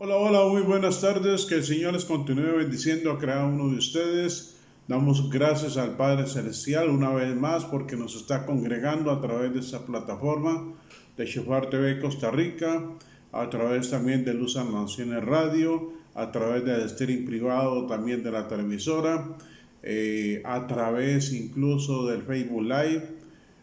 Hola, hola, muy buenas tardes. Que el Señor les continúe bendiciendo a cada uno de ustedes. Damos gracias al Padre Celestial una vez más porque nos está congregando a través de esta plataforma de Shofar TV Costa Rica, a través también de Luz a Naciones Radio, a través del streaming privado también de la televisora, a través incluso del Facebook Live,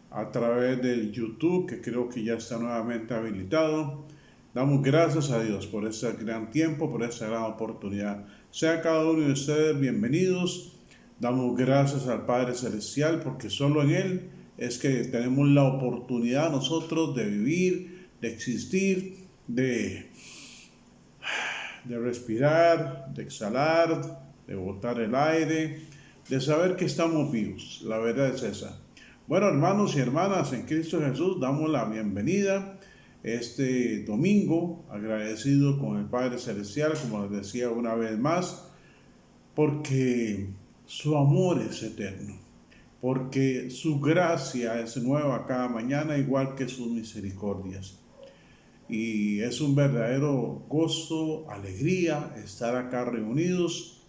a través del YouTube, que creo que ya está nuevamente habilitado. Damos gracias a Dios por ese gran tiempo, por esa gran oportunidad. Sea cada uno de ustedes bienvenidos. Damos gracias al Padre Celestial porque solo en Él es que tenemos la oportunidad nosotros de vivir, de existir, de respirar, de exhalar, de botar el aire, de saber que estamos vivos. La verdad es esa. Bueno, hermanos y hermanas en Cristo Jesús, damos la bienvenida este domingo, agradecido con el Padre Celestial, como les decía una vez más, porque su amor es eterno, porque su gracia es nueva cada mañana, igual que sus misericordias. Y es un verdadero gozo, alegría estar acá reunidos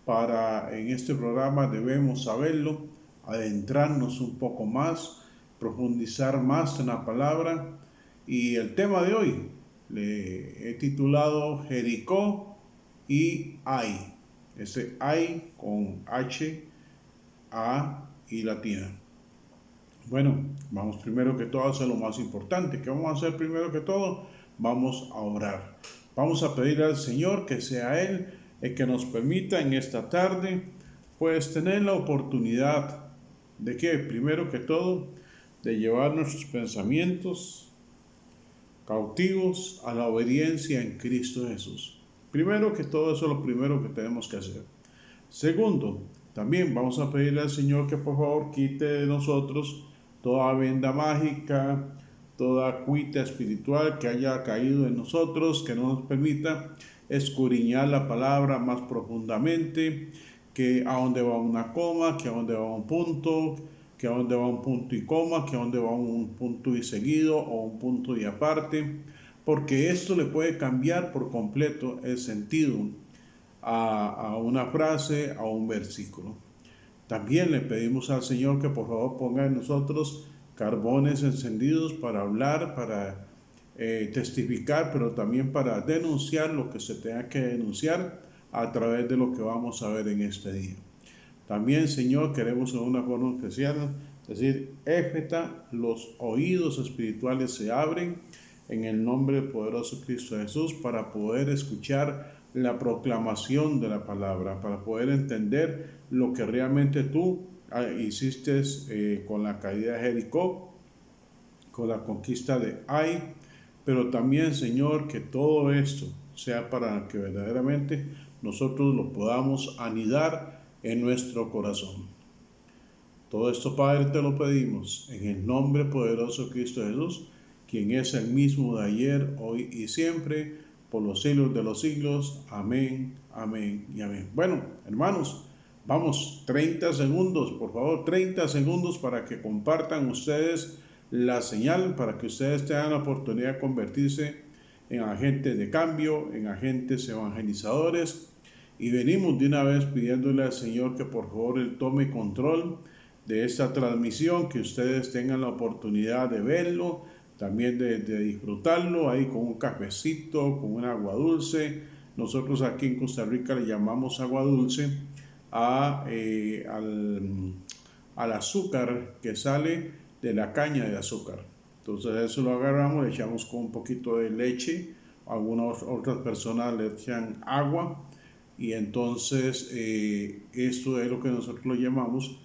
para, en este programa debemos saberlo, adentrarnos un poco más, profundizar más en la palabra. Y el tema de hoy le he titulado Jericó y Ai. Ese Ai con H, A y latina. Bueno, vamos primero que todo a hacer lo más importante. ¿Qué vamos a hacer primero que todo? Vamos a orar. Vamos a pedir al Señor que sea Él el que nos permita en esta tarde, pues tener la oportunidad de que, primero que todo, de llevar nuestros pensamientos cautivos a la obediencia en Cristo Jesús. Primero que todo, eso es lo primero que tenemos que hacer. Segundo, también vamos a pedirle al Señor que por favor quite de nosotros toda venda mágica, toda cuita espiritual que haya caído en nosotros, que no nos permita escudriñar la palabra más profundamente, que a dónde va una coma, que a dónde va un punto, que a dónde va un punto y coma, que a dónde va un punto y seguido o un punto y aparte, porque esto le puede cambiar por completo el sentido a una frase, a un versículo. También le pedimos al Señor que por favor ponga en nosotros carbones encendidos para hablar, para testificar, pero también para denunciar lo que se tenga que denunciar a través de lo que vamos a ver en este día. También, Señor, queremos en una forma especial decir, éfeta, los oídos espirituales se abren en el nombre poderoso de Cristo Jesús para poder escuchar la proclamación de la palabra, para poder entender lo que realmente tú hiciste con la caída de Jericó, con la conquista de Ai, pero también, Señor, que todo esto sea para que verdaderamente nosotros lo podamos anidar en nuestro corazón. Todo esto, Padre, te lo pedimos en el nombre poderoso de Cristo Jesús, quien es el mismo de ayer, hoy y siempre, por los siglos de los siglos. Amén, amén y amén. Bueno, hermanos, vamos, 30 segundos, por favor, 30 segundos para que compartan ustedes la señal, para que ustedes tengan la oportunidad de convertirse en agentes de cambio, en agentes evangelizadores. Y venimos de una vez pidiéndole al Señor que por favor Él tome control de esta transmisión, que ustedes tengan la oportunidad de verlo, también de disfrutarlo ahí con un cafecito, con un agua dulce. Nosotros aquí en Costa Rica le llamamos agua dulce al azúcar que sale de la caña de azúcar. Entonces eso lo agarramos, le echamos con un poquito de leche, algunas otras personas le echan agua y entonces esto es lo que nosotros lo llamamos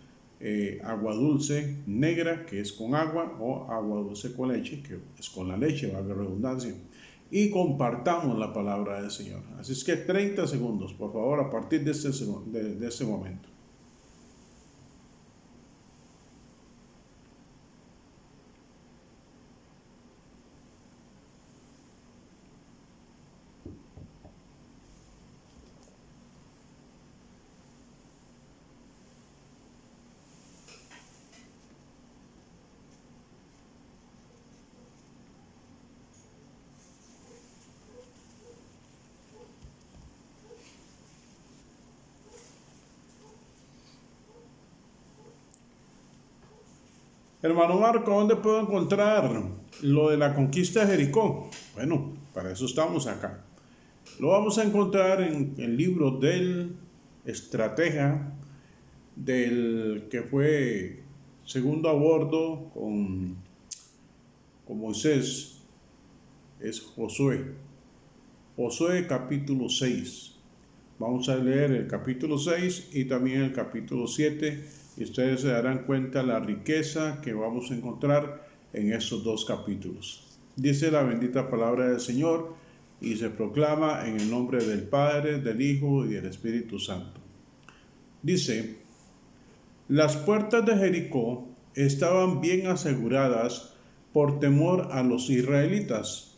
agua dulce negra, que es con agua, o agua dulce con leche, que es con la leche, valga la redundancia. Y compartamos la palabra del Señor. Así es que 30 segundos, por favor, a partir de este momento. Hermano Marco, ¿dónde puedo encontrar lo de la conquista de Jericó? Bueno, para eso estamos acá. Lo vamos a encontrar en el libro del estratega, del que fue segundo a bordo con Moisés, es Josué. Josué capítulo 6. Vamos a leer el capítulo 6 y también el capítulo 7 y ustedes se darán cuenta la riqueza que vamos a encontrar en estos dos capítulos. Dice la bendita palabra del Señor y se proclama en el nombre del Padre, del Hijo y del Espíritu Santo. Dice: las puertas de Jericó estaban bien aseguradas por temor a los israelitas.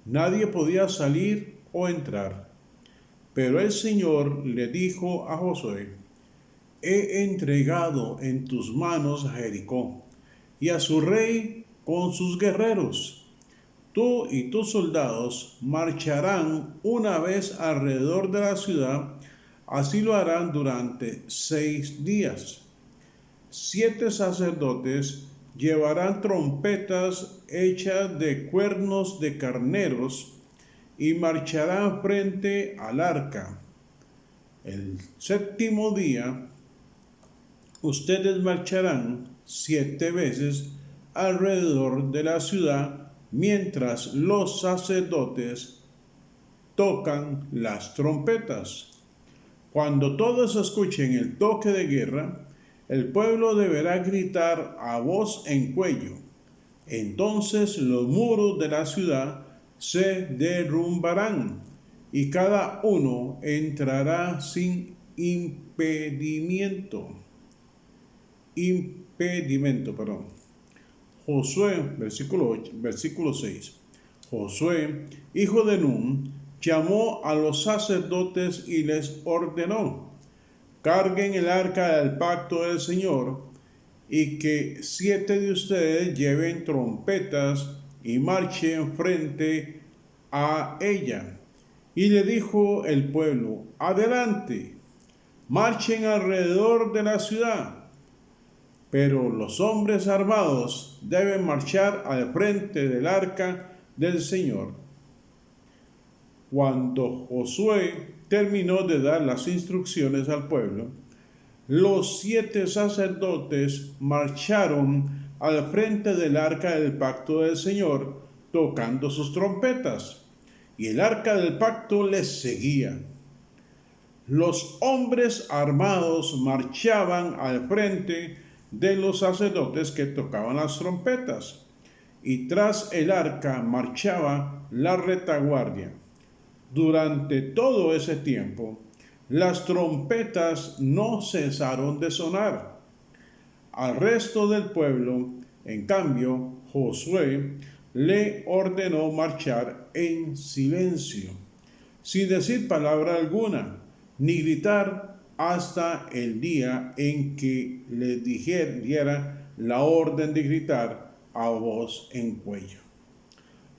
Nadie podía salir o entrar. Pero el Señor le dijo a Josué: he entregado en tus manos a Jericó y a su rey con sus guerreros. Tú y tus soldados marcharán una vez alrededor de la ciudad, así lo harán durante 6 días. 7 sacerdotes llevarán trompetas hechas de cuernos de carneros y marcharán frente al arca. El 7º día, ustedes marcharán 7 veces alrededor de la ciudad mientras los sacerdotes tocan las trompetas. Cuando todos escuchen el toque de guerra, el pueblo deberá gritar a voz en cuello. Entonces los muros de la ciudad se derrumbarán y cada uno entrará sin impedimento. Josué, versículo 6. Josué, hijo de Nun, llamó a los sacerdotes y les ordenó: carguen el arca del pacto del Señor y que 7 de ustedes lleven trompetas y marchen frente a ella. Y le dijo el pueblo: adelante, marchen alrededor de la ciudad. Pero los hombres armados deben marchar al frente del arca del Señor. Cuando Josué terminó de dar las instrucciones al pueblo, los 7 sacerdotes marcharon al frente del arca del pacto del Señor, tocando sus trompetas, y el arca del pacto les seguía. Los hombres armados marchaban al frente de los sacerdotes que tocaban las trompetas, y tras el arca marchaba la retaguardia. Durante todo ese tiempo, las trompetas no cesaron de sonar. Al resto del pueblo, en cambio, Josué le ordenó marchar en silencio, sin decir palabra alguna, ni gritar hasta el día en que les diera la orden de gritar a voz en cuello.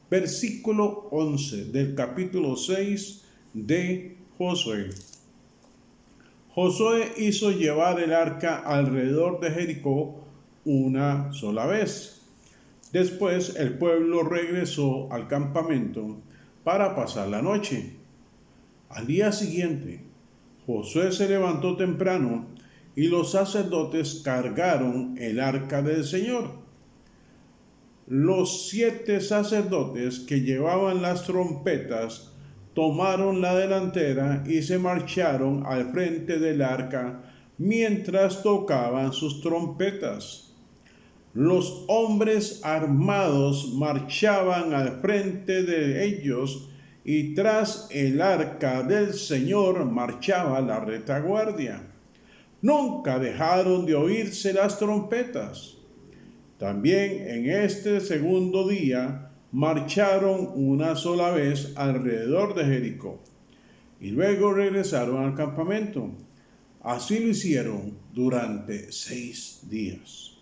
Versículo 11 del capítulo 6 de Josué. Josué hizo llevar el arca alrededor de Jericó una sola vez. Después el pueblo regresó al campamento para pasar la noche. Al día siguiente, Josué se levantó temprano y los sacerdotes cargaron el arca del Señor. Los 7 sacerdotes que llevaban las trompetas tomaron la delantera y se marcharon al frente del arca mientras tocaban sus trompetas. Los hombres armados marchaban al frente de ellos y tras el arca del Señor marchaba la retaguardia. Nunca dejaron de oírse las trompetas. También en este segundo día marcharon una sola vez alrededor de Jericó y luego regresaron al campamento. Así lo hicieron durante 6 días.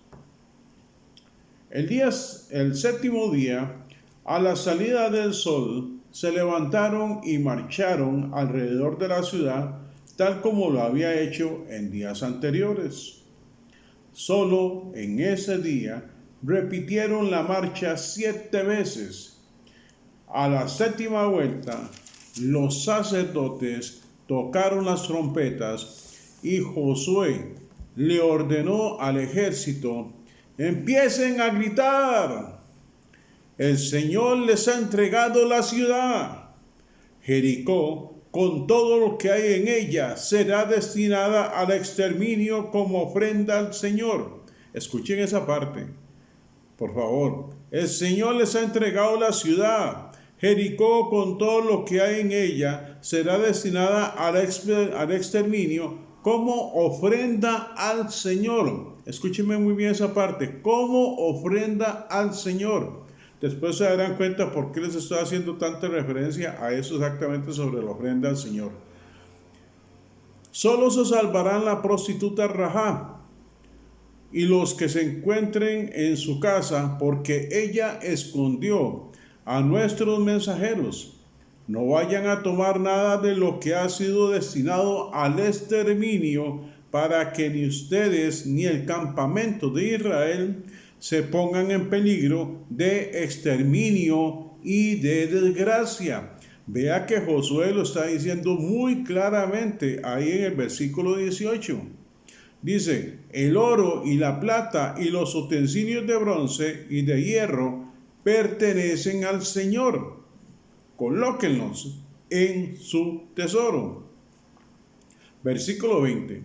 El 7º día, a la salida del sol, se levantaron y marcharon alrededor de la ciudad, tal como lo había hecho en días anteriores. Solo en ese día repitieron la marcha 7 veces. A la 7ª vuelta, los sacerdotes tocaron las trompetas y Josué le ordenó al ejército: empiecen a gritar, el Señor les ha entregado la ciudad. Jericó, con todo lo que hay en ella, será destinada al exterminio como ofrenda al Señor. Escuchen esa parte, por favor. El Señor les ha entregado la ciudad. Jericó, con todo lo que hay en ella, será destinada al exterminio como ofrenda al Señor. Escúchenme muy bien esa parte, como ofrenda al Señor. Después se darán cuenta por qué les estoy haciendo tanta referencia a eso exactamente sobre la ofrenda al Señor. Solo se salvarán la prostituta Rahab y los que se encuentren en su casa, porque ella escondió a nuestros mensajeros. No vayan a tomar nada de lo que ha sido destinado al exterminio, para que ni ustedes ni el campamento de Israel se pongan en peligro de exterminio y de desgracia. Vea que Josué lo está diciendo muy claramente ahí en el versículo 18. Dice: el oro y la plata y los utensilios de bronce y de hierro pertenecen al Señor. Colóquenlos en su tesoro. Versículo 20.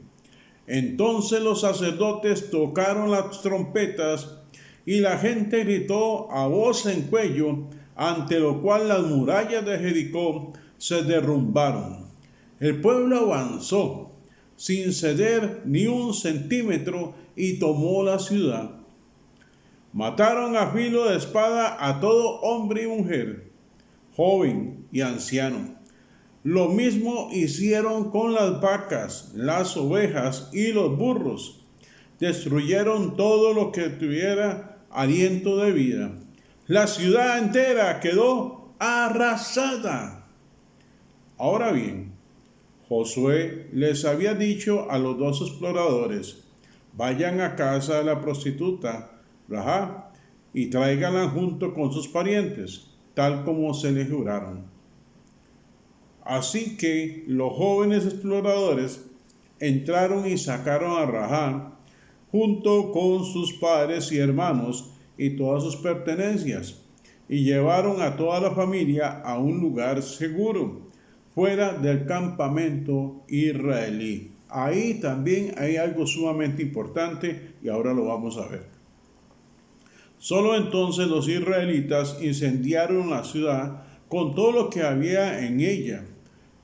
Entonces los sacerdotes tocaron las trompetas y la gente gritó a voz en cuello, ante lo cual las murallas de Jericó se derrumbaron. El pueblo avanzó sin ceder ni un centímetro y tomó la ciudad. Mataron a filo de espada a todo hombre y mujer, joven y anciano. Lo mismo hicieron con las vacas, las ovejas y los burros. Destruyeron todo lo que tuviera aliento de vida. La ciudad entera quedó arrasada. Ahora bien, Josué les había dicho a los 2 exploradores: vayan a casa de la prostituta Rahab y tráiganla junto con sus parientes, tal como se les juraron. Así que los jóvenes exploradores entraron y sacaron a Rahab junto con sus padres y hermanos y todas sus pertenencias, y llevaron a toda la familia a un lugar seguro, fuera del campamento israelí. Ahí también hay algo sumamente importante y ahora lo vamos a ver. Solo entonces los israelitas incendiaron la ciudad con todo lo que había en ella,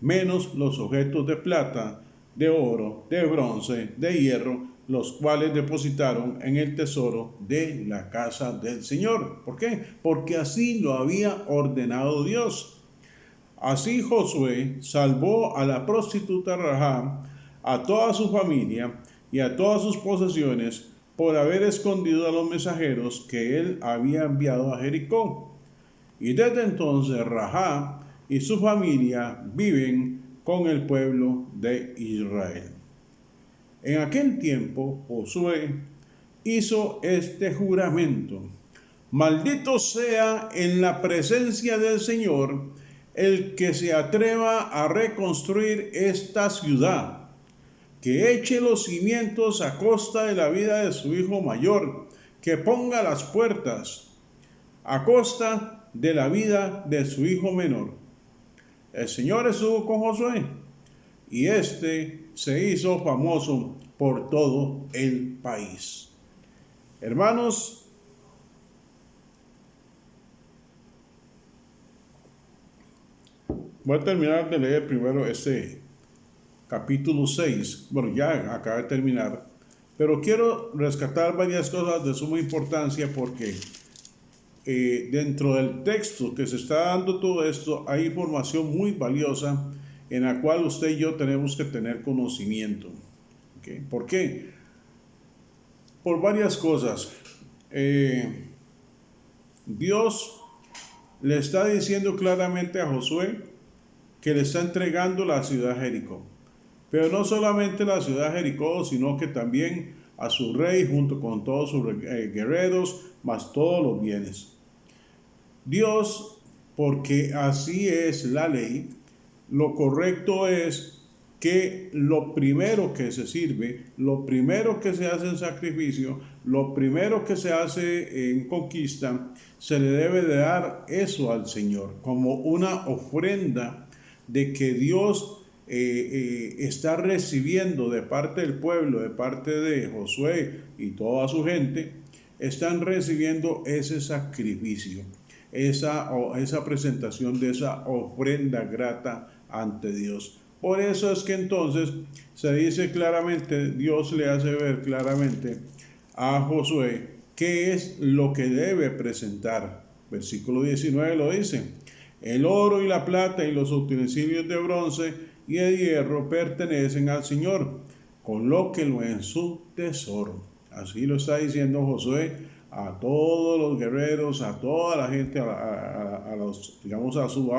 menos los objetos de plata, de oro, de bronce, de hierro, los cuales depositaron en el tesoro de la casa del Señor. ¿Por qué? Porque así lo había ordenado Dios. Así Josué salvó a la prostituta Rahab, a toda su familia y a todas sus posesiones, por haber escondido a los mensajeros que él había enviado a Jericó. Y desde entonces Rahab y su familia viven con el pueblo de Israel. En aquel tiempo Josué hizo este juramento: maldito sea en la presencia del Señor el que se atreva a reconstruir esta ciudad, que eche los cimientos a costa de la vida de su hijo mayor, que ponga las puertas a costa de la vida de su hijo menor. El Señor estuvo con Josué y este se hizo famoso por todo el país. Hermanos, voy a terminar de leer primero este capítulo 6. Bueno, ya acabé de terminar, pero quiero rescatar varias cosas de suma importancia porque dentro del texto que se está dando todo esto hay información muy valiosa en la cual usted y yo tenemos que tener conocimiento. ¿Okay? ¿Por qué? Por varias cosas. Dios le está diciendo claramente a Josué que le está entregando la ciudad de Jericó. Pero no solamente la ciudad de Jericó, sino que también a su rey junto con todos sus guerreros, más todos los bienes. Dios, porque así es la ley, lo correcto es que lo primero que se sirve, lo primero que se hace en sacrificio, lo primero que se hace en conquista, se le debe de dar eso al Señor, como una ofrenda de que Dios está recibiendo de parte del pueblo, de parte de Josué y toda su gente, están recibiendo ese sacrificio, esa presentación de esa ofrenda grata ante Dios. Por eso es que entonces se dice claramente, Dios le hace ver claramente a Josué qué es lo que debe presentar. Versículo 19 lo dice: el oro y la plata y los utensilios de bronce y de hierro pertenecen al Señor, colóquenlo en su tesoro. Así lo está diciendo Josué a todos los guerreros, a toda la gente, a los, digamos, a sus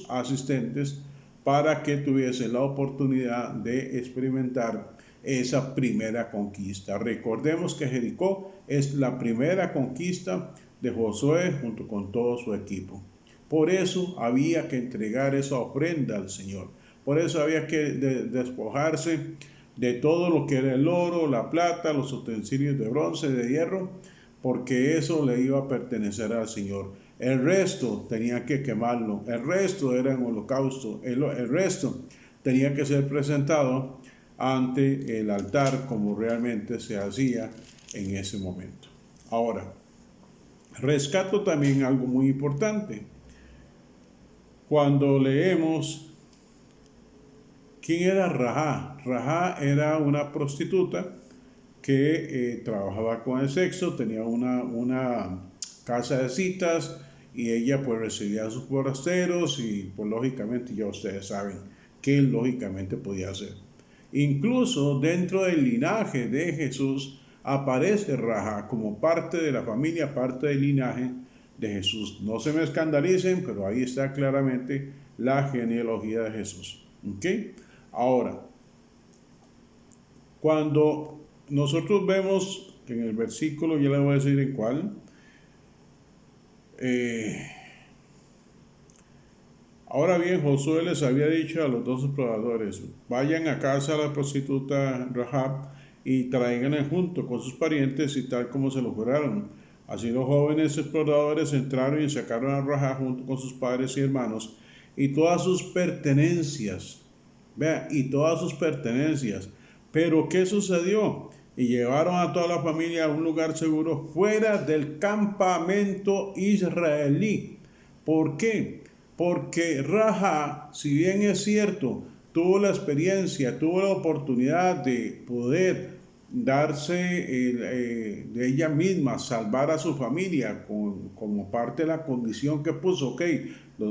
asistentes, para que tuviesen la oportunidad de experimentar esa primera conquista. Recordemos que Jericó es la primera conquista de Josué junto con todo su equipo. Por eso había que entregar esa ofrenda al Señor. Por eso había que despojarse de todo lo que era el oro, la plata, los utensilios de bronce, de hierro, porque eso le iba a pertenecer al Señor. El resto tenía que quemarlo, el resto era un holocausto, el resto tenía que ser presentado ante el altar como realmente se hacía en ese momento. Ahora, rescato también algo muy importante. Cuando leemos quién era Rahá, Rahá era una prostituta que trabajaba con el sexo, tenía una casa de citas y ella pues recibía a sus forasteros y pues lógicamente ya ustedes saben qué lógicamente podía hacer. Incluso dentro del linaje de Jesús aparece Rahá como parte de la familia, parte del linaje de Jesús. No se me escandalicen, pero ahí está claramente la genealogía de Jesús. ¿Ok? Ahora, cuando nosotros vemos en el versículo, ya le voy a decir en cuál, ahora bien, Josué les había dicho a los dos exploradores: vayan a casa de la prostituta Rahab y tráiganla junto con sus parientes y tal como se lo juraron. Así los jóvenes exploradores entraron y sacaron a Rahab junto con sus padres y hermanos y todas sus pertenencias. Vea, y todas sus pertenencias. Pero ¿qué sucedió? Y llevaron a toda la familia a un lugar seguro fuera del campamento israelí. ¿Por qué? Porque Raja, si bien es cierto, tuvo la experiencia, tuvo la oportunidad de poder darse de ella misma, salvar a su familia como parte de la condición que puso. Ok,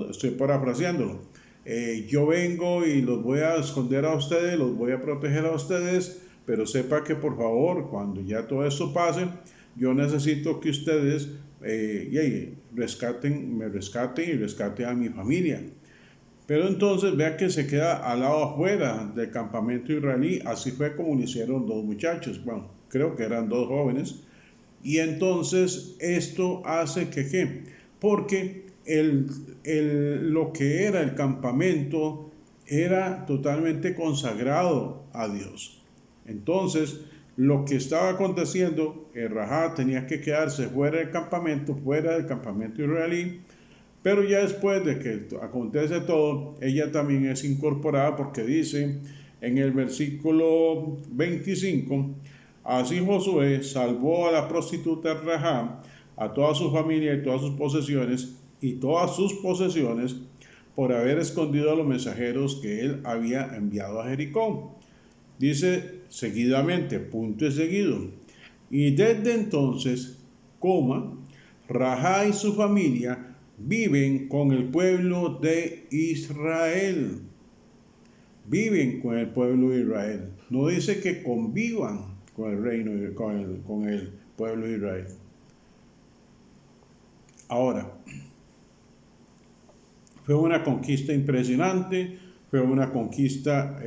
estoy parafraseándolo. Yo vengo y los voy a esconder a ustedes, los voy a proteger a ustedes, pero sepa que por favor, cuando ya todo esto pase, yo necesito que ustedes me rescaten y rescaten a mi familia. Pero entonces vea que se queda al lado afuera del campamento israelí. Así fue como lo hicieron dos muchachos, bueno, creo que eran dos jóvenes. Y entonces esto hace que, ¿qué? Porque lo que era el campamento era totalmente consagrado a Dios. Entonces, lo que estaba aconteciendo, Rahab tenía que quedarse fuera del campamento israelí, pero ya después de que acontece todo, ella también es incorporada, porque dice en el versículo 25, así Josué salvó a la prostituta Rahab, a toda su familia y todas sus posesiones, por haber escondido a los mensajeros que él había enviado a Jericó. Dice seguidamente, punto y seguido: y desde entonces, Rahab y su familia viven con el pueblo de Israel. Viven con el pueblo de Israel. No dice que convivan con el reino, con el pueblo de Israel. Ahora, fue una conquista impresionante, fue una conquista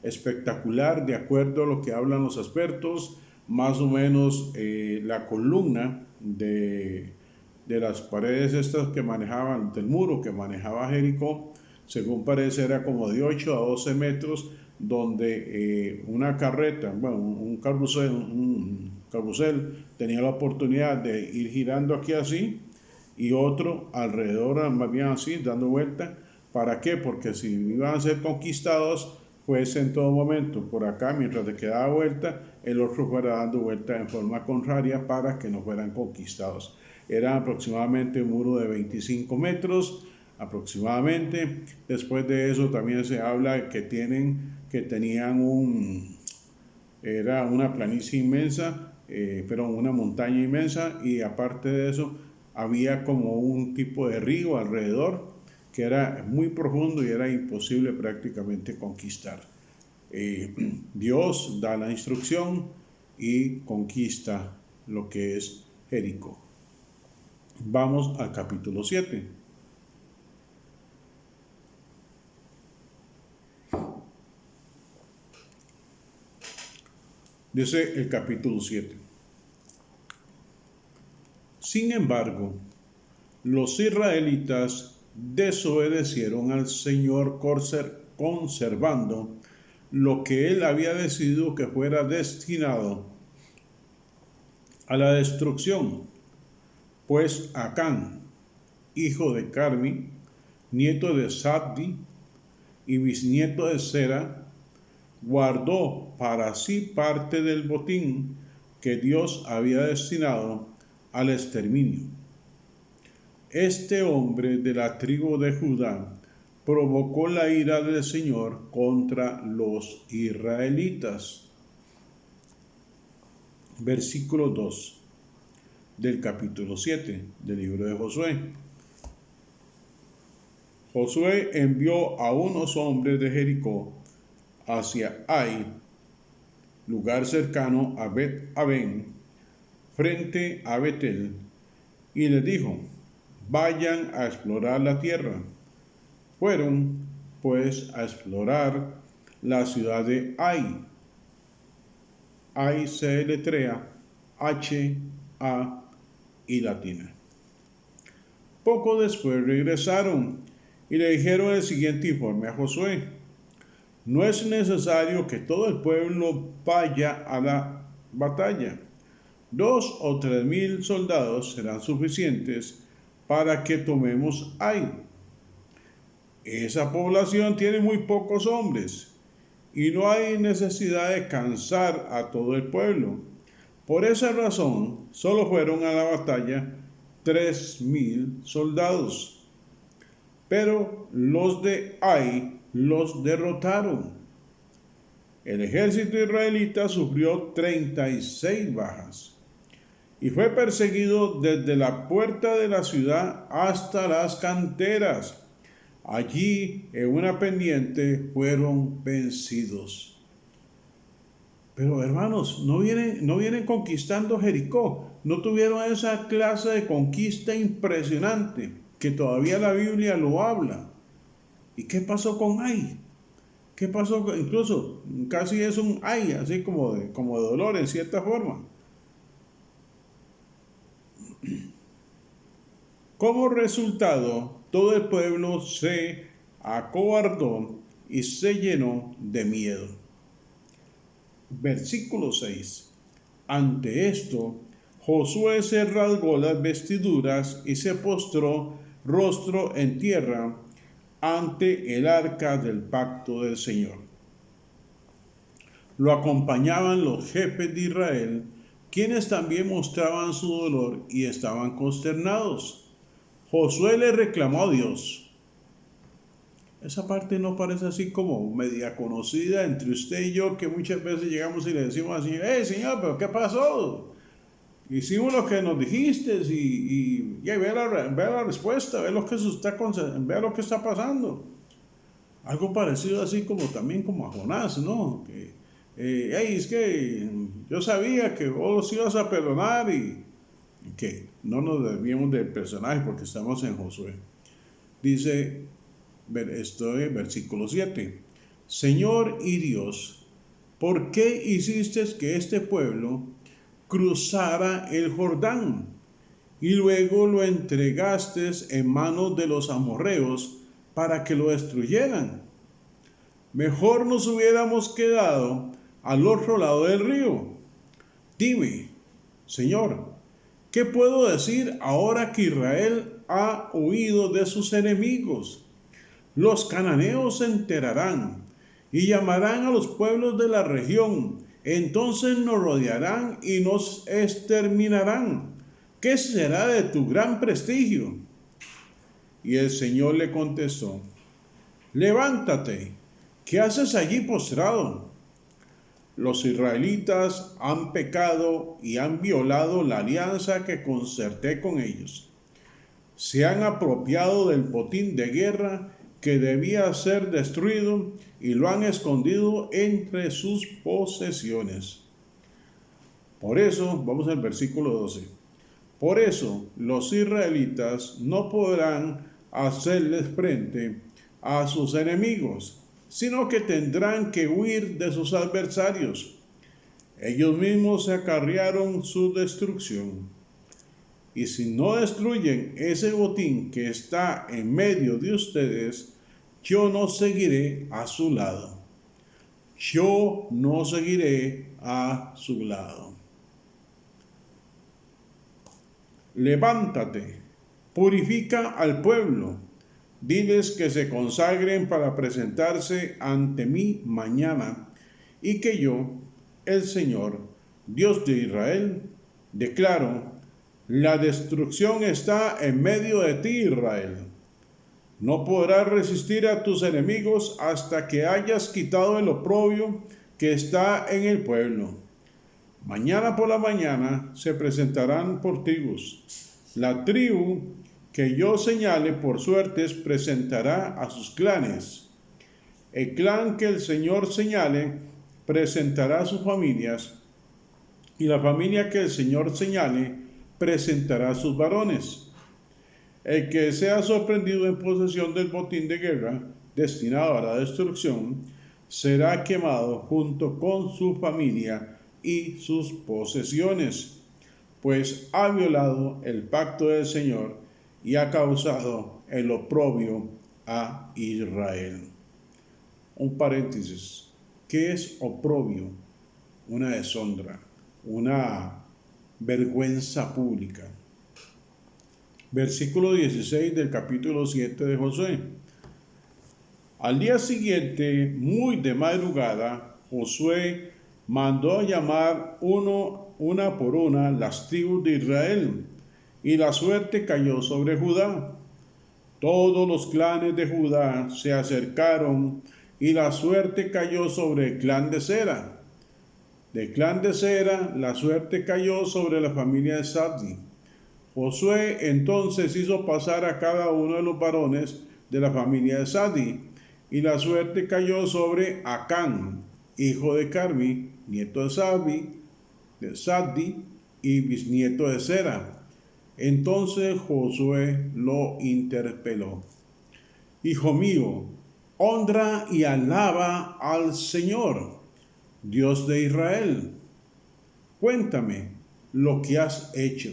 espectacular, de acuerdo a lo que hablan los expertos. Más o menos la columna de las paredes estas que manejaban, del muro que manejaba Jericó, según parece era como de 8 a 12 metros, donde una carreta, bueno, un carrusel tenía la oportunidad de ir girando aquí así y otro alrededor, más bien así, dando vuelta. ¿Para qué? Porque si iban a ser conquistados, pues en todo momento por acá, mientras le quedaba vuelta, el otro fuera dando vuelta en forma contraria para que no fueran conquistados. Era aproximadamente un muro de 25 metros, aproximadamente. Después de eso también se habla que tenían era una planicie inmensa, pero una montaña inmensa, y aparte de eso había como un tipo de río alrededor que era muy profundo y era imposible prácticamente conquistar. Dios da la instrucción y conquista lo que es Jericó. Vamos al capítulo 7. Dice el capítulo 7. Sin embargo, los israelitas desobedecieron al Señor conservando lo que él había decidido que fuera destinado a la destrucción, pues Acán, hijo de Carmi, nieto de Sabdi y bisnieto de Sera, guardó para sí parte del botín que Dios había destinado al exterminio. Este hombre de la tribu de Judá provocó la ira del Señor contra los israelitas. Versículo 2 del capítulo 7 del libro de Josué. Josué envió a unos hombres de Jericó hacia Ai, lugar cercano a Bet-Aven, frente a Betel, y les dijo: vayan a explorar la tierra. Fueron, pues, a explorar la ciudad de Ai. Ai se deletrea H-A y latina. Poco después regresaron y le dijeron el siguiente informe a Josué: no es necesario que todo el pueblo vaya a la batalla. 2 o 3 mil soldados serán suficientes para que tomemos Ai. Esa población tiene muy pocos hombres y no hay necesidad de cansar a todo el pueblo. Por esa razón, solo fueron a la batalla 3,000 soldados. Pero los de Ai los derrotaron. El ejército israelita sufrió 36 bajas y fue perseguido desde la puerta de la ciudad hasta las canteras. Allí, en una pendiente, fueron vencidos. Pero hermanos, no vienen conquistando Jericó. No tuvieron esa clase de conquista impresionante que todavía la Biblia lo habla. ¿Y qué pasó con Ai? ¿Qué pasó? Incluso casi es un ay, así como de dolor en cierta forma. Como resultado, todo el pueblo se acobardó y se llenó de miedo. Versículo 6. Ante esto, Josué se rasgó las vestiduras y se postró rostro en tierra ante el arca del pacto del Señor. Lo acompañaban los jefes de Israel, quienes también mostraban su dolor y estaban consternados. Josué le reclamó a Dios. Esa parte no parece así como media conocida entre usted y yo, que muchas veces llegamos y le decimos así: hey Señor, pero ¿qué pasó? Hicimos lo que nos dijiste y ve la respuesta, ve lo que está pasando. Algo parecido así como también como a Jonás, ¿no? Hey, es que yo sabía que vos los ibas a perdonar y que no nos desviemos del personaje porque estamos en Josué. Dice esto en versículo 7. Señor y Dios, ¿por qué hiciste que este pueblo cruzara el Jordán y luego lo entregaste en manos de los amorreos para que lo destruyeran? Mejor nos hubiéramos quedado al otro lado del río. Dime, Señor, ¿qué puedo decir ahora que Israel ha huido de sus enemigos? Los cananeos se enterarán y llamarán a los pueblos de la región. Entonces nos rodearán y nos exterminarán. ¿Qué será de tu gran prestigio? Y el Señor le contestó: levántate, ¿qué haces allí postrado? Los israelitas han pecado y han violado la alianza que concerté con ellos. Se han apropiado del botín de guerra que debía ser destruido y lo han escondido entre sus posesiones. Por eso, vamos al versículo 12. Por eso los israelitas no podrán hacerles frente a sus enemigos, sino que tendrán que huir de sus adversarios. Ellos mismos se acarrearon su destrucción. Y si no destruyen ese botín que está en medio de ustedes, yo no seguiré a su lado. Yo no seguiré a su lado. Levántate, purifica al pueblo. Diles que se consagren para presentarse ante mí mañana, y que yo, el Señor, Dios de Israel, declaro: la destrucción está en medio de ti, Israel. No podrás resistir a tus enemigos hasta que hayas quitado el oprobio que está en el pueblo. Mañana por la mañana se presentarán por tribus. La tribu que yo señale por suertes presentará a sus clanes. El clan que el Señor señale presentará a sus familias, y la familia que el Señor señale presentará a sus varones. El que sea sorprendido en posesión del botín de guerra destinado a la destrucción será quemado junto con su familia y sus posesiones, pues ha violado el pacto del Señor y ha causado el oprobio a Israel. Un paréntesis. ¿Qué es oprobio? Una deshonra, una vergüenza pública. Versículo 16 del capítulo 7 de Josué. Al día siguiente, muy de madrugada, Josué mandó a llamar una por una las tribus de Israel, y la suerte cayó sobre Judá. Todos los clanes de Judá se acercaron, y la suerte cayó sobre el clan de Sera. Del clan de Sera, la suerte cayó sobre la familia de Zabdi. Josué entonces hizo pasar a cada uno de los varones de la familia de Zabdi, y la suerte cayó sobre Acán, hijo de Carmi, nieto de Zabdi y bisnieto de Sera. Entonces Josué lo interpeló: hijo mío, honra y alaba al Señor, Dios de Israel. Cuéntame lo que has hecho.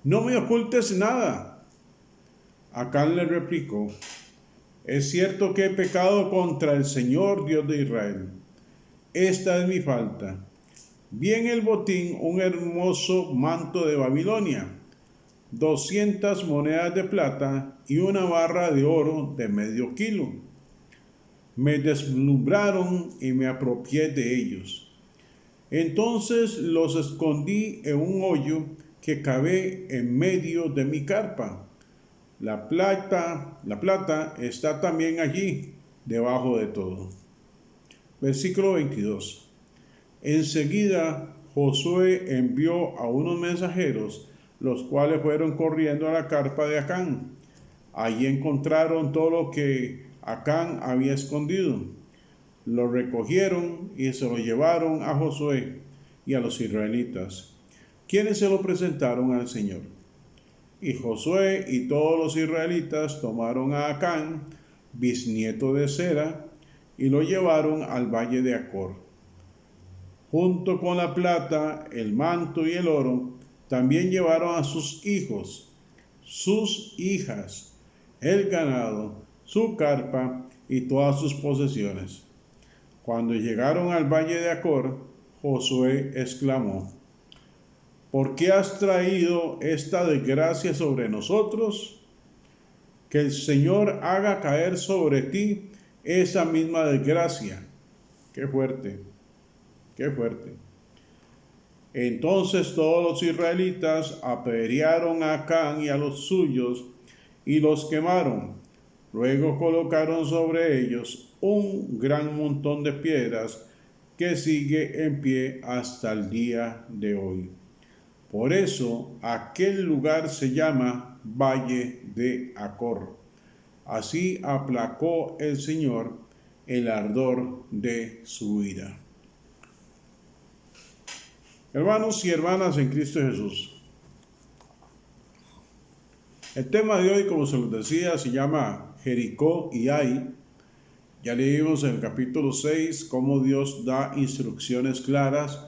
No me ocultes nada. Acán le replicó: es cierto que he pecado contra el Señor, Dios de Israel. Esta es mi falta. Vi en el botín un hermoso manto de Babilonia, 200 monedas de plata y una barra de oro de medio kilo. Me deslumbraron y me apropié de ellos. Entonces los escondí en un hoyo que cavé en medio de mi carpa. La plata está también allí, debajo de todo. Versículo 22. Enseguida Josué envió a unos mensajeros, los cuales fueron corriendo a la carpa de Acán. Allí encontraron todo lo que Acán había escondido. Lo recogieron y se lo llevaron a Josué y a los israelitas, quienes se lo presentaron al Señor. Y Josué y todos los israelitas tomaron a Acán, bisnieto de Sera, y lo llevaron al valle de Acor. Junto con la plata, el manto y el oro, también llevaron a sus hijos, sus hijas, el ganado, su carpa y todas sus posesiones. Cuando llegaron al valle de Acor, Josué exclamó: ¿Por qué has traído esta desgracia sobre nosotros? Que el Señor haga caer sobre ti esa misma desgracia. Qué fuerte, qué fuerte. Entonces todos los israelitas apedrearon a Acán y a los suyos y los quemaron. Luego colocaron sobre ellos un gran montón de piedras que sigue en pie hasta el día de hoy. Por eso aquel lugar se llama Valle de Acor. Así aplacó el Señor el ardor de su ira. Hermanos y hermanas en Cristo Jesús, el tema de hoy, como se los decía, se llama Jericó y Ai. Ya leímos en el capítulo 6 cómo Dios da instrucciones claras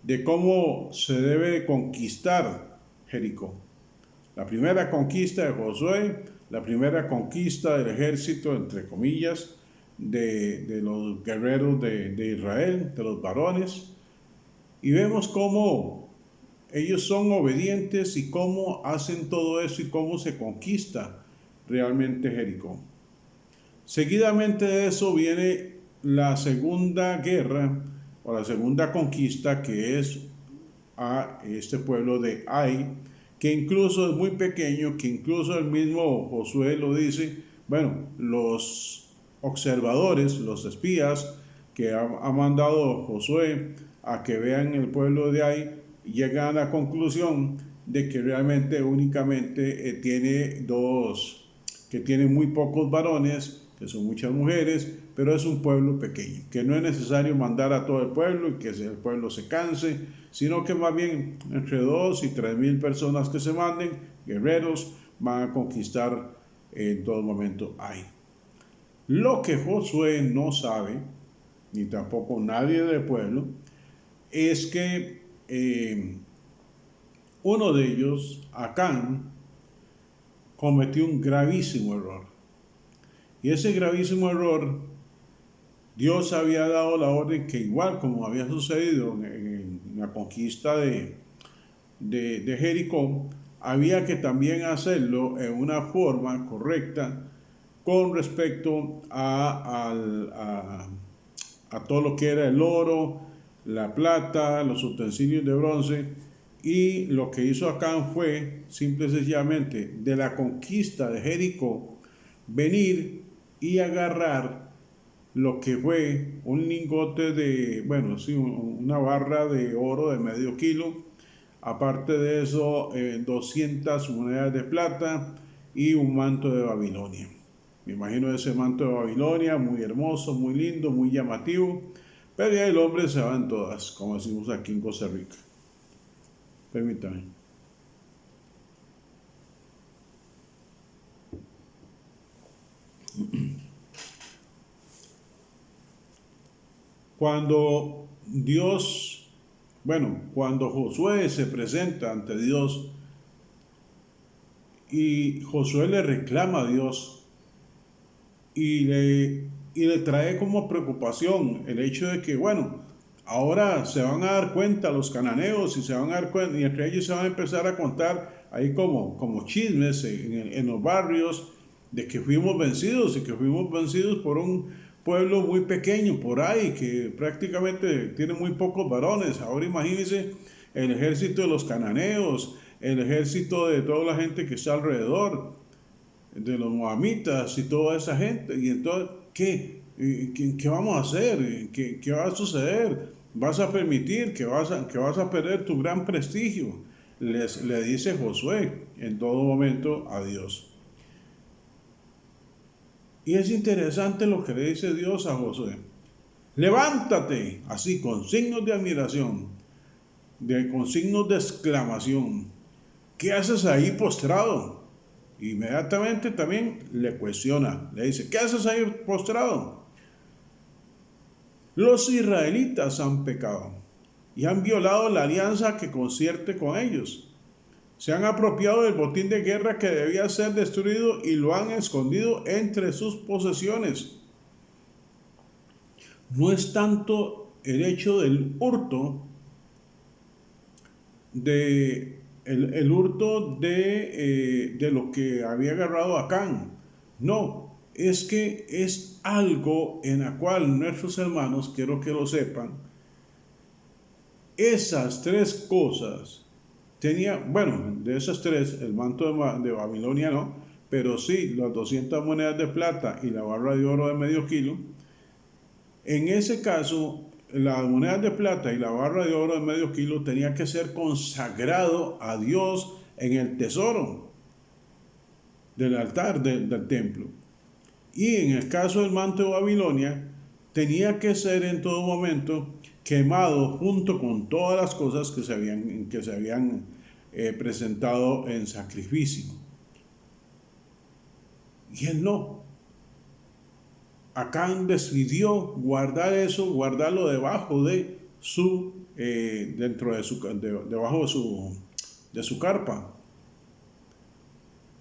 de cómo se debe conquistar Jericó. La primera conquista de Josué, la primera conquista del ejército, entre comillas, de los guerreros de Israel, de los varones. Y vemos cómo ellos son obedientes y cómo hacen todo eso y cómo se conquista realmente Jericó. Seguidamente de eso viene la segunda guerra o la segunda conquista, que es a este pueblo de Ai, que incluso es muy pequeño, que incluso el mismo Josué lo dice. Bueno, los observadores, los espías que ha mandado Josué a que vean el pueblo de Ai, llegan a la conclusión de que realmente únicamente tiene muy pocos varones, que son muchas mujeres, pero es un pueblo pequeño, que no es necesario mandar a todo el pueblo y que el pueblo se canse, sino que más bien entre 2 y 3 mil personas que se manden, guerreros, van a conquistar en todo momento Ai. Lo que Josué no sabe, ni tampoco nadie del pueblo, es que uno de ellos, Acán, cometió un gravísimo error. Y ese gravísimo error, Dios había dado la orden que, igual como había sucedido en la conquista de Jericó, había que también hacerlo en una forma correcta con respecto a todo lo que era el oro, la plata, los utensilios de bronce. Y lo que hizo Acán fue simple y sencillamente de la conquista de Jericó venir y agarrar lo que fue un lingote de, una barra de oro de medio kilo, aparte de eso 200 monedas de plata y un manto de Babilonia. Me imagino ese manto de Babilonia, muy hermoso, muy lindo, muy llamativo, pero ya el hombre se va en todas, como decimos aquí en Costa Rica. Permítame. Cuando Josué se presenta ante Dios y Josué le reclama a Dios y le trae como preocupación el hecho de que, ahora se van a dar cuenta los cananeos y se van a dar cuenta, y entre ellos se van a empezar a contar ahí como chismes en los barrios de que fuimos vencidos y que fuimos vencidos por un pueblo muy pequeño por ahí que prácticamente tiene muy pocos varones. Ahora imagínense el ejército de los cananeos, el ejército de toda la gente que está alrededor, de los moabitas y toda esa gente. Y entonces, ¿qué vamos a hacer? ¿Qué va a suceder? ¿Vas a permitir que vas a perder tu gran prestigio? Le dice Josué en todo momento a Dios. Y es interesante lo que le dice Dios a Josué. Levántate, así con signos de admiración, con signos de exclamación. ¿Qué haces ahí postrado? Inmediatamente también le cuestiona, le dice, ¿qué haces ahí postrado? Los israelitas han pecado y han violado la alianza que concierte con ellos. Se han apropiado del botín de guerra que debía ser destruido y lo han escondido entre sus posesiones. No es tanto el hecho del hurto, el hurto de lo que había agarrado Acán. No, es que es algo en la cual nuestros hermanos, quiero que lo sepan, esas tres cosas tenía, bueno, de esas tres, el manto de Babilonia no, pero sí las 200 monedas de plata y la barra de oro de medio kilo. En ese caso, las monedas de plata y la barra de oro de medio kilo tenía que ser consagrado a Dios en el tesoro del altar del templo. Y en el caso del manto de Babilonia, tenía que ser en todo momento quemado junto con todas las cosas que se habían presentado en sacrificio. Y él no. Acán decidió guardar eso, guardarlo debajo de su, debajo de su carpa.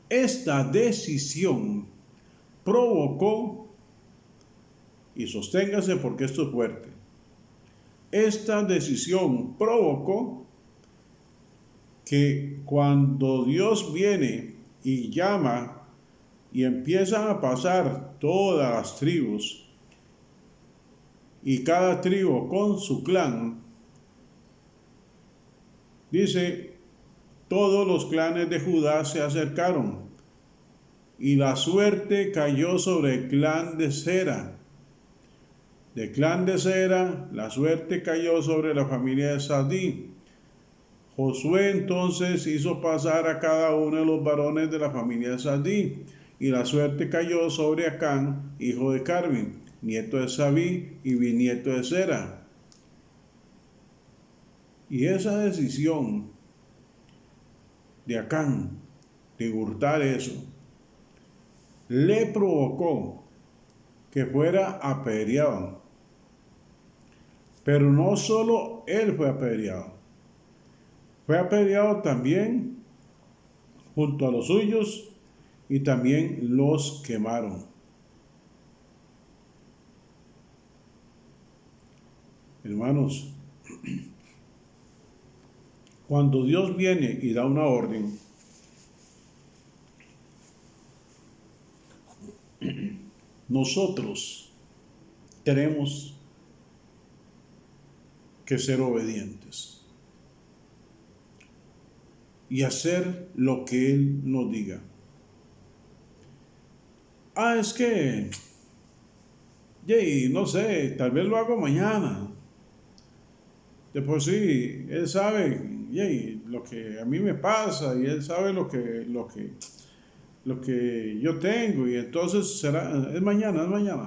Esta decisión provocó, y sosténgase porque esto es fuerte, esta decisión provocó que cuando Dios viene y llama y empiezan a pasar todas las tribus y cada tribu con su clan, dice, todos los clanes de Judá se acercaron y la suerte cayó sobre el clan de Zera. Del clan de Zera, la suerte cayó sobre la familia de Sadí. Josué entonces hizo pasar a cada uno de los varones de la familia de Sadí, y la suerte cayó sobre Acán, hijo de Carmi, nieto de Sabí y bisnieto de Zera. Y esa decisión de Acán de hurtar eso le provocó que fuera apedreado. Pero no solo él fue apedreado también junto a los suyos y también los quemaron. Hermanos, cuando Dios viene y da una orden, nosotros tenemos que ser obedientes y hacer lo que Él nos diga. Es que, no sé, tal vez lo hago mañana. De por sí, Él sabe, lo que a mí me pasa y Él sabe lo que yo tengo, y entonces es mañana.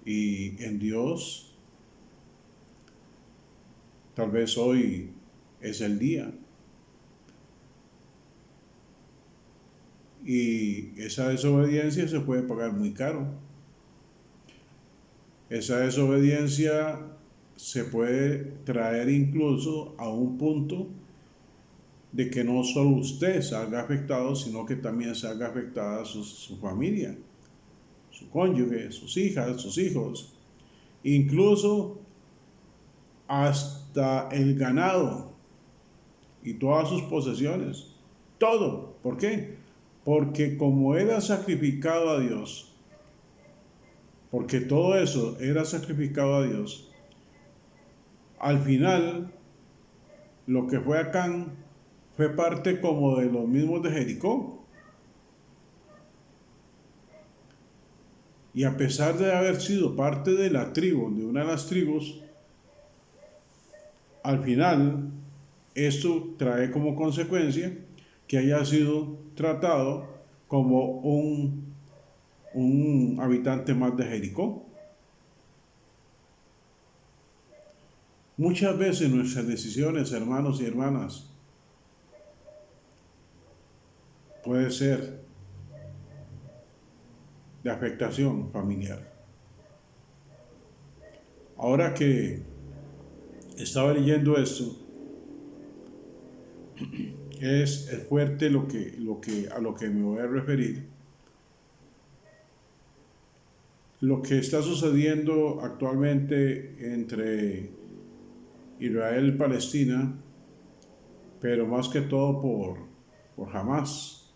Y en Dios, tal vez hoy es el día. Y esa desobediencia se puede pagar muy caro. Esa desobediencia se puede traer incluso a un punto de que no solo usted salga afectado, sino que también salga afectada su familia, su cónyuge, sus hijas, sus hijos, incluso hasta el ganado y todas sus posesiones. Todo. ¿Por qué? Porque como era sacrificado a Dios, porque todo eso era sacrificado a Dios, al final lo que fue Acán fue parte como de los mismos de Jericó. Y a pesar de haber sido parte de la tribu, de una de las tribus, al final esto trae como consecuencia que haya sido tratado como un habitante más de Jericó. Muchas veces nuestras decisiones, hermanos y hermanas, puede ser de afectación familiar. Ahora que estaba leyendo esto, es fuerte a lo que me voy a referir. Lo que está sucediendo actualmente entre Israel y Palestina, pero más que todo por Hamas.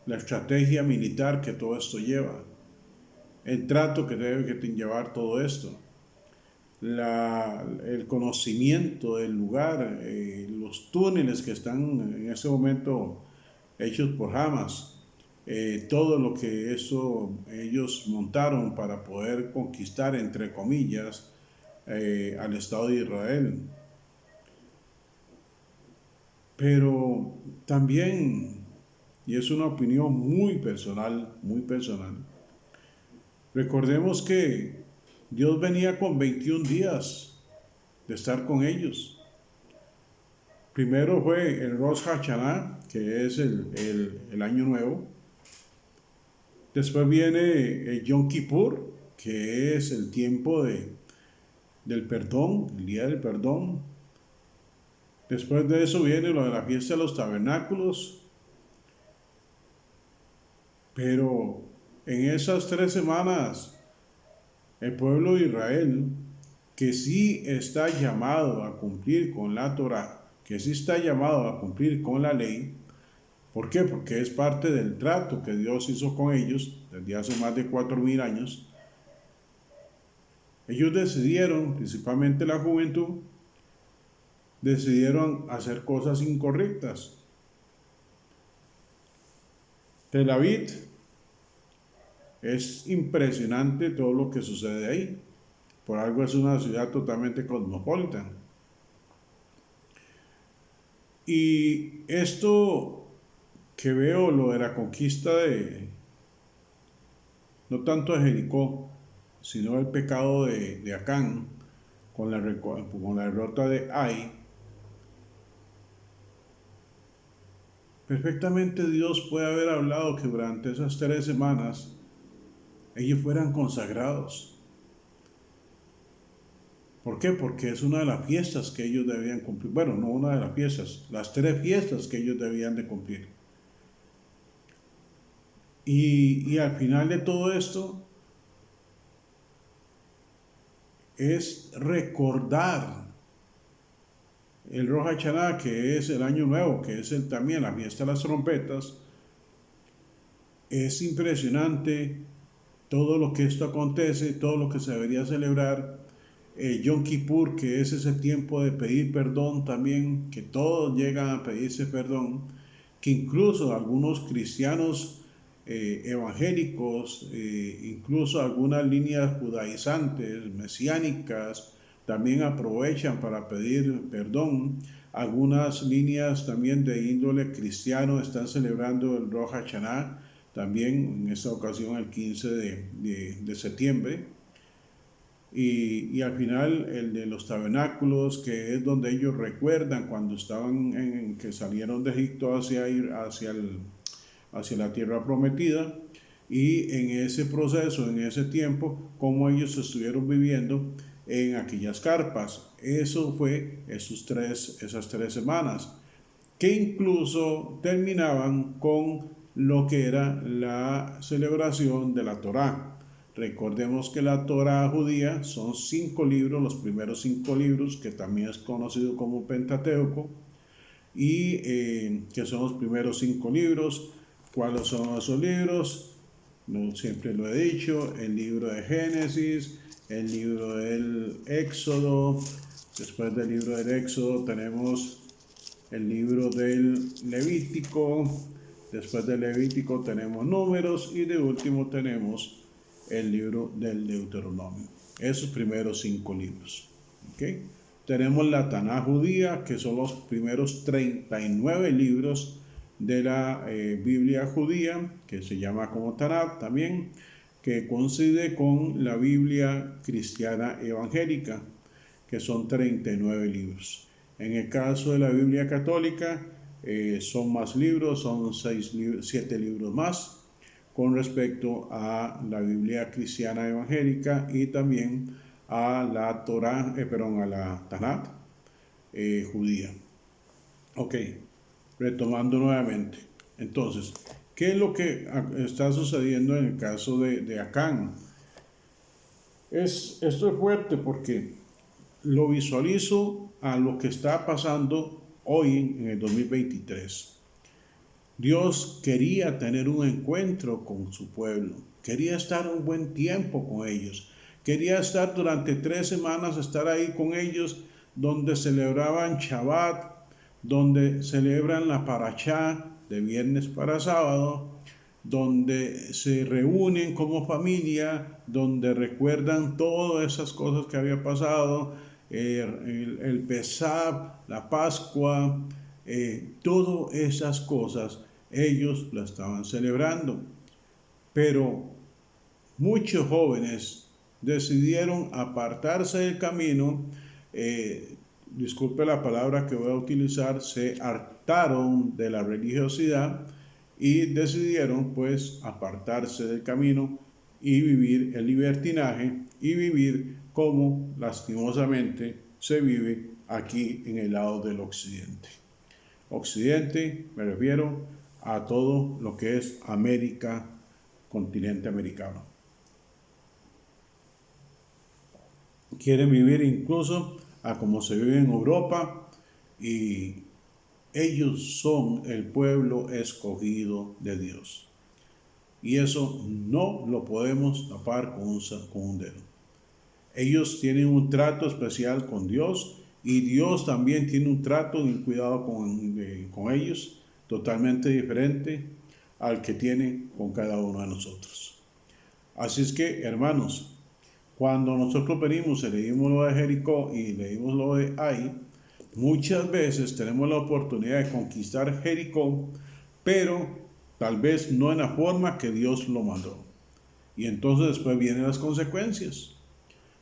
La estrategia militar que todo esto lleva, el trato que debe llevar todo esto, el conocimiento del lugar, los túneles que están en ese momento hechos por Hamas, todo lo que ellos montaron para poder conquistar, entre comillas, al Estado de Israel. Pero también, y es una opinión muy personal, recordemos que Dios venía con 21 días de estar con ellos. Primero fue el Rosh Hashanah, que es el Año Nuevo. Después viene el Yom Kippur, que es el tiempo del perdón, el Día del Perdón. Después de eso viene lo de la fiesta de los tabernáculos. Pero en esas 3 semanas, el pueblo de Israel, que sí está llamado a cumplir con la Torá, que sí está llamado a cumplir con la ley, ¿por qué? Porque es parte del trato que Dios hizo con ellos desde hace más de 4000 años. Ellos decidieron, principalmente la juventud, decidieron hacer cosas incorrectas. Tel Aviv, es impresionante todo lo que sucede ahí. Por algo es una ciudad totalmente cosmopolita. Y esto que veo, lo de la conquista no tanto de Jericó, sino el pecado de Acán, con la derrota de Ai, perfectamente Dios puede haber hablado que durante esas 3 semanas ellos fueran consagrados. ¿Por qué? Porque es una de las fiestas que ellos debían cumplir. Bueno, no una de las fiestas, las 3 fiestas que ellos debían de cumplir. Y al final de todo esto es recordar el Rosh Hashanah, que es el Año Nuevo, que es también la fiesta de las trompetas. Es impresionante todo lo que esto acontece, todo lo que se debería celebrar. Yom Kippur, que es ese tiempo de pedir perdón también, que todos llegan a pedirse perdón, que incluso algunos cristianos evangélicos, incluso algunas líneas judaizantes, mesiánicas, también aprovechan para pedir perdón. Algunas líneas también de índole cristiano están celebrando el Rosh Hashanah, también en esta ocasión el 15 de septiembre. Y al final el de los tabernáculos, que es donde ellos recuerdan cuando que salieron de Egipto hacia la tierra prometida, y en ese proceso, en ese tiempo, cómo ellos estuvieron viviendo en aquellas carpas. Eso fue esas 3 semanas, que incluso terminaban con lo que era la celebración de la Torá. Recordemos que la Torá judía son 5 libros, los primeros 5 libros, que también es conocido como Pentateuco, y que son los primeros 5 libros. ¿Cuáles son esos libros? No, siempre lo he dicho: el libro de Génesis, el libro del Éxodo. Después del libro del Éxodo tenemos el libro del Levítico. Después del Levítico tenemos Números, y de último tenemos el libro del Deuteronomio. Esos primeros 5 libros. ¿Okay? Tenemos la Taná judía, que son los primeros 39 libros de la Biblia judía, que se llama como Tanakh también, que coincide con la Biblia cristiana evangélica, que son 39 libros. En el caso de la Biblia católica, son más libros, son 7 libros más con respecto a la Biblia cristiana evangélica y también a la Torá, a la Tanat judía. Ok, retomando nuevamente. Entonces, ¿qué es lo que está sucediendo en el caso de Acán? Esto es fuerte porque lo visualizo a lo que está pasando hoy en el 2023. Dios quería tener un encuentro con su pueblo, quería estar un buen tiempo con ellos, quería estar durante 3 semanas, estar ahí con ellos, donde celebraban Shabbat, donde celebran la Parashá de viernes para sábado, donde se reúnen como familia, donde recuerdan todas esas cosas que había pasado, el Pesab, la Pascua, todas esas cosas ellos la estaban celebrando. Pero muchos jóvenes decidieron apartarse del camino, disculpe la palabra que voy a utilizar, se hartaron de la religiosidad y decidieron pues apartarse del camino y vivir el libertinaje y vivir como lastimosamente se vive aquí en el lado del occidente. Occidente, me refiero a todo lo que es América, continente americano. Quieren vivir incluso a como se vive en Europa y ellos son el pueblo escogido de Dios. Y eso no lo podemos tapar con un dedo. Ellos tienen un trato especial con Dios y Dios también tiene un trato y un cuidado con ellos totalmente diferente al que tiene con cada uno de nosotros. Así es que, hermanos, cuando nosotros venimos y leímos lo de Jericó y leímos lo de Ai, muchas veces tenemos la oportunidad de conquistar Jericó, pero tal vez no en la forma que Dios lo mandó. Y entonces después vienen las consecuencias.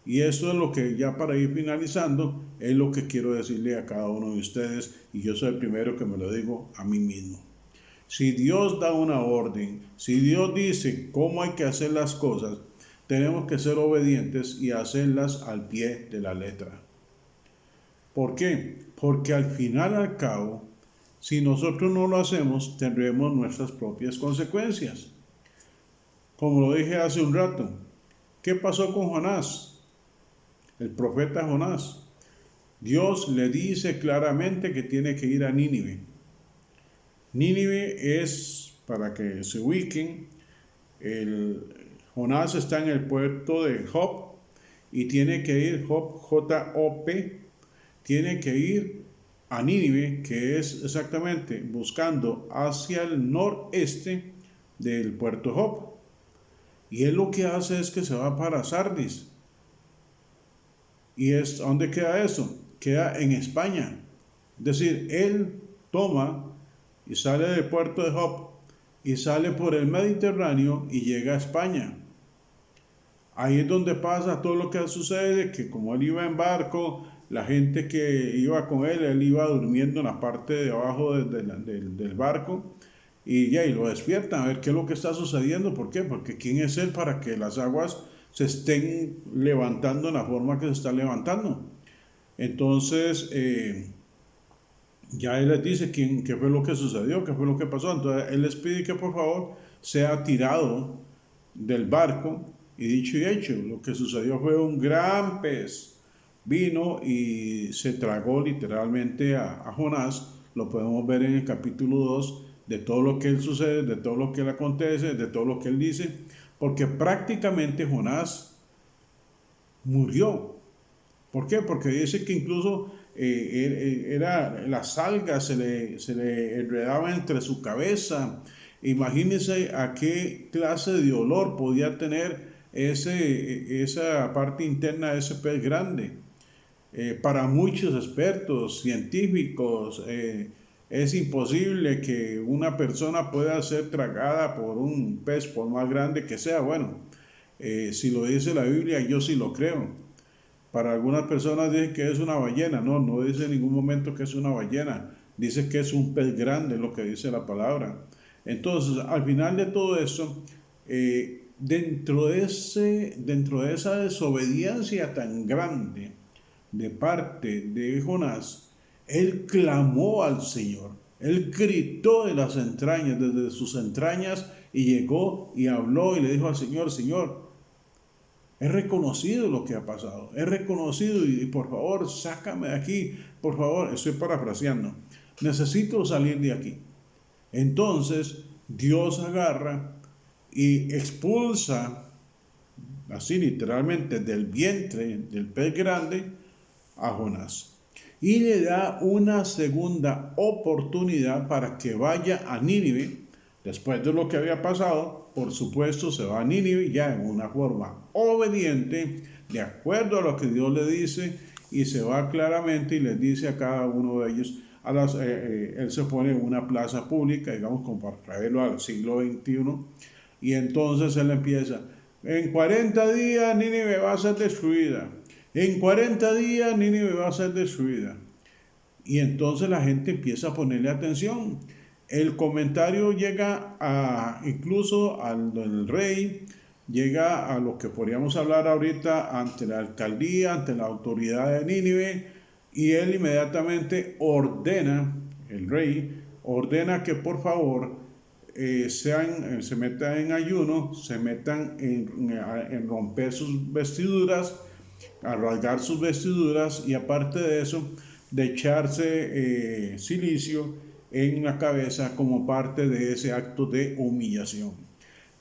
Y eso es lo que ya para ir finalizando, es lo que quiero decirle a cada uno de ustedes, y yo soy el primero que me lo digo a mí mismo. Si Dios da una orden, si Dios dice cómo hay que hacer las cosas, tenemos que ser obedientes y hacerlas al pie de la letra. ¿Por qué? Porque al final y al cabo, si nosotros no lo hacemos, tendremos nuestras propias consecuencias. Como lo dije hace un rato, ¿qué pasó con Jonás? El profeta Jonás. Dios le dice claramente que tiene que ir a Nínive. Nínive es, para que se ubiquen, Jonás está en el puerto de Jope y tiene que ir, Jope, J-O-P, tiene que ir a Nínive, que es exactamente buscando hacia el noreste del puerto Jope. Y él lo que hace es que se va para Sardis. ¿Y dónde queda eso? Queda en España. Es decir, él toma y sale del puerto de Jope y sale por el Mediterráneo y llega a España. Ahí es donde pasa todo lo que sucede, que como él iba en barco, la gente que iba con él iba durmiendo en la parte de abajo del barco y ya, y lo despiertan a ver qué es lo que está sucediendo. ¿Por qué? Porque ¿quién es él para que las aguas se estén levantando en la forma que se están levantando? Entonces, ya él les dice qué fue lo que sucedió, qué fue lo que pasó. Entonces, él les pide que por favor sea tirado del barco. Y dicho y hecho, lo que sucedió fue un gran pez. Vino y se tragó literalmente a Jonás. Lo podemos ver en el capítulo 2 de todo lo que él sucede, de todo lo que él acontece, de todo lo que él dice. Porque prácticamente Jonás murió. ¿Por qué? Porque dice que incluso las algas se le enredaban entre su cabeza. Imagínense a qué clase de olor podía tener esa parte interna de ese pez grande. Para muchos expertos, científicos, es imposible que una persona pueda ser tragada por un pez, por más grande que sea. Bueno, si lo dice la Biblia, yo sí lo creo. Para algunas personas dicen que es una ballena. No dice en ningún momento que es una ballena. Dice que es un pez grande, lo que dice la palabra. Entonces, al final de todo eso, dentro de esa desobediencia tan grande de parte de Jonás, él clamó al Señor. Él gritó de las entrañas, desde sus entrañas, y llegó y habló y le dijo al Señor: Señor, he reconocido lo que ha pasado, he reconocido y por favor, sácame de aquí, por favor, estoy parafraseando, necesito salir de aquí. Entonces Dios agarra y expulsa, así literalmente, del vientre del pez grande a Jonás. Y le da una segunda oportunidad para que vaya a Nínive. Después de lo que había pasado, por supuesto, se va a Nínive ya en una forma obediente, de acuerdo a lo que Dios le dice, y se va claramente y les dice a cada uno de ellos, él se pone en una plaza pública, digamos, como para traerlo al siglo XXI, y entonces él empieza: en 40 días Nínive va a ser destruida. En 40 días Nínive va a ser destruida. Y entonces la gente empieza a ponerle atención. El comentario llega incluso al rey, llega a lo que podríamos hablar ahorita ante la alcaldía, ante la autoridad de Nínive, y él inmediatamente ordena, el rey ordena que por favor se metan en ayuno, se metan en romper sus vestiduras, a rasgar sus vestiduras, y aparte de eso, de echarse silicio en la cabeza como parte de ese acto de humillación.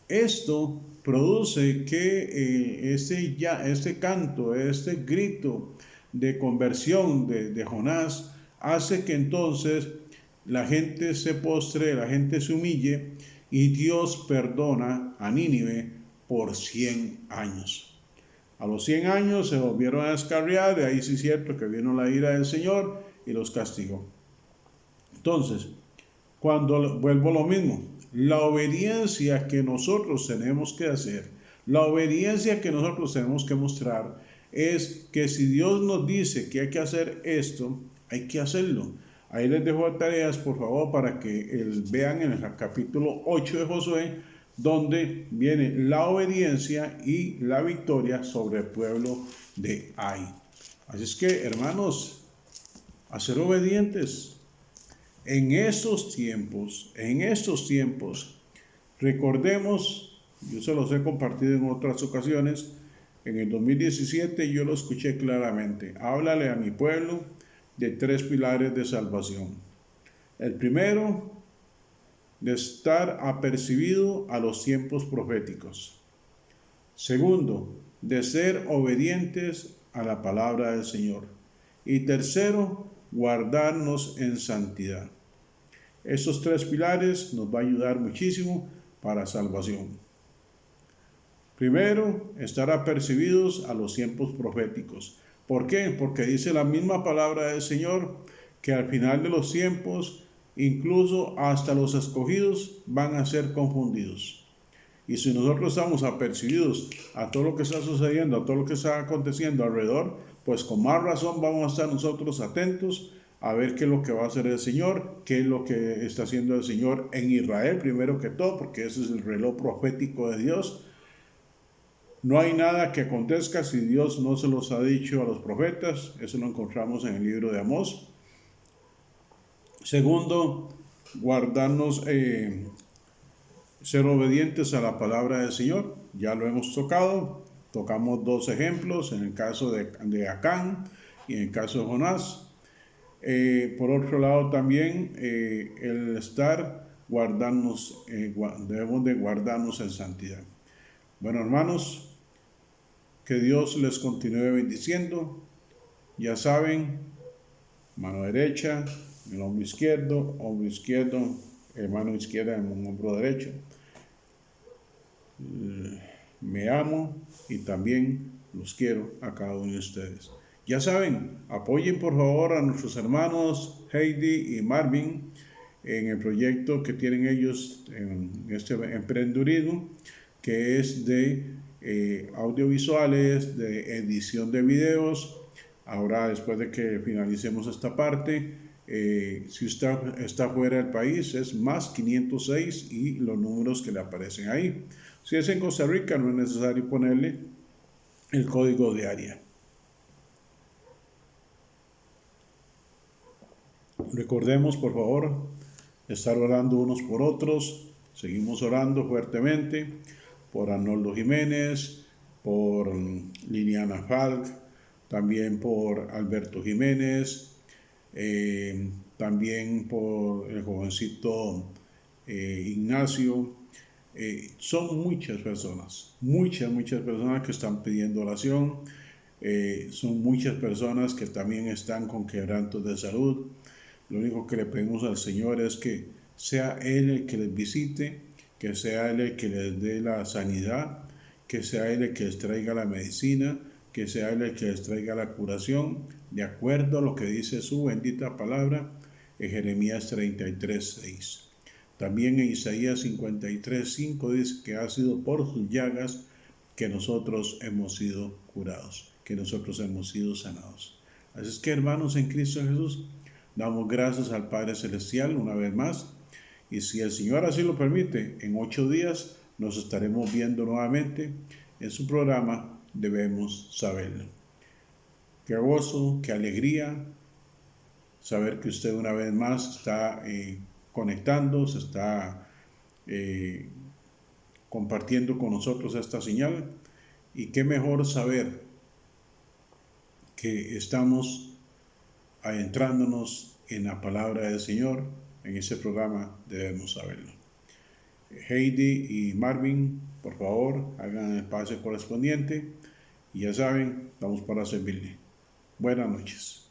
Esto produce que este canto, este grito de conversión de Jonás, hace que entonces la gente se postre, la gente se humille, y Dios perdona a Nínive por 100 años. A los 100 años se volvieron a descarriar, de ahí sí es cierto que vino la ira del Señor y los castigó. Entonces, cuando vuelvo a lo mismo, la obediencia que nosotros tenemos que hacer, la obediencia que nosotros tenemos que mostrar, es que si Dios nos dice que hay que hacer esto, hay que hacerlo. Ahí les dejo tareas, por favor, para que vean en el capítulo 8 de Josué, donde viene la obediencia y la victoria sobre el pueblo de Ai. Así es que, hermanos, a ser obedientes en estos tiempos, recordemos, yo se los he compartido en otras ocasiones, en el 2017 yo lo escuché claramente: háblale a mi pueblo de 3 pilares de salvación. El primero, de estar apercibido a los tiempos proféticos. Segundo, de ser obedientes a la palabra del Señor. Y tercero, guardarnos en santidad. Esos 3 pilares nos va a ayudar muchísimo para salvación. Primero, estar apercibidos a los tiempos proféticos. ¿Por qué? Porque dice la misma palabra del Señor que al final de los tiempos, incluso hasta los escogidos van a ser confundidos. Y si nosotros estamos apercibidos a todo lo que está sucediendo, a todo lo que está aconteciendo alrededor, pues con más razón vamos a estar nosotros atentos a ver qué es lo que va a hacer el Señor, qué es lo que está haciendo el Señor en Israel, primero que todo, porque ese es el reloj profético de Dios. No hay nada que acontezca si Dios no se los ha dicho a los profetas. Eso lo encontramos en el libro de Amós. Segundo, guardarnos, ser obedientes a la palabra del Señor. Ya lo hemos tocado. Tocamos 2 ejemplos, en el caso de Acán y en el caso de Jonás. Por otro lado también, el estar guardarnos, debemos de guardarnos en santidad. Bueno, hermanos, que Dios les continúe bendiciendo. Ya saben, mano derecha en el hombro izquierdo, mano izquierda en el hombro derecho. Me amo y también los quiero a cada uno de ustedes. Ya saben, apoyen por favor a nuestros hermanos Heidi y Marvin en el proyecto que tienen ellos en este emprendedurismo, que es de audiovisuales, de edición de videos. Ahora, después de que finalicemos esta parte, Si usted está fuera del país es más 506 y los números que le aparecen ahí. Si es en Costa Rica no es necesario ponerle el código de área. Recordemos por favor estar orando unos por otros. Seguimos orando fuertemente por Arnoldo Jiménez, por Liliana Falk, también por Alberto Jiménez, también por el jovencito Ignacio. Son muchas personas que están pidiendo oración. Son muchas personas que también están con quebrantos de salud. Lo único que le pedimos al Señor es que sea Él el que les visite, que sea Él el que les dé la sanidad, que sea Él el que les traiga la medicina, que sea Él el que les traiga la curación, de acuerdo a lo que dice su bendita palabra en Jeremías 33:6. También en Isaías 53:5 dice que ha sido por sus llagas que nosotros hemos sido curados, que nosotros hemos sido sanados. Así es que, hermanos en Cristo Jesús, damos gracias al Padre Celestial una vez más, y si el Señor así lo permite, en 8 días nos estaremos viendo nuevamente en su programa Debemos Saberlo. Qué gozo, qué alegría saber que usted una vez más está conectando, se está compartiendo con nosotros esta señal, y qué mejor saber que estamos adentrándonos en la palabra del Señor en ese programa Debemos Saberlo. Heidi y Marvin, por favor, hagan el pase correspondiente y ya saben, estamos para servirle. Buenas noches.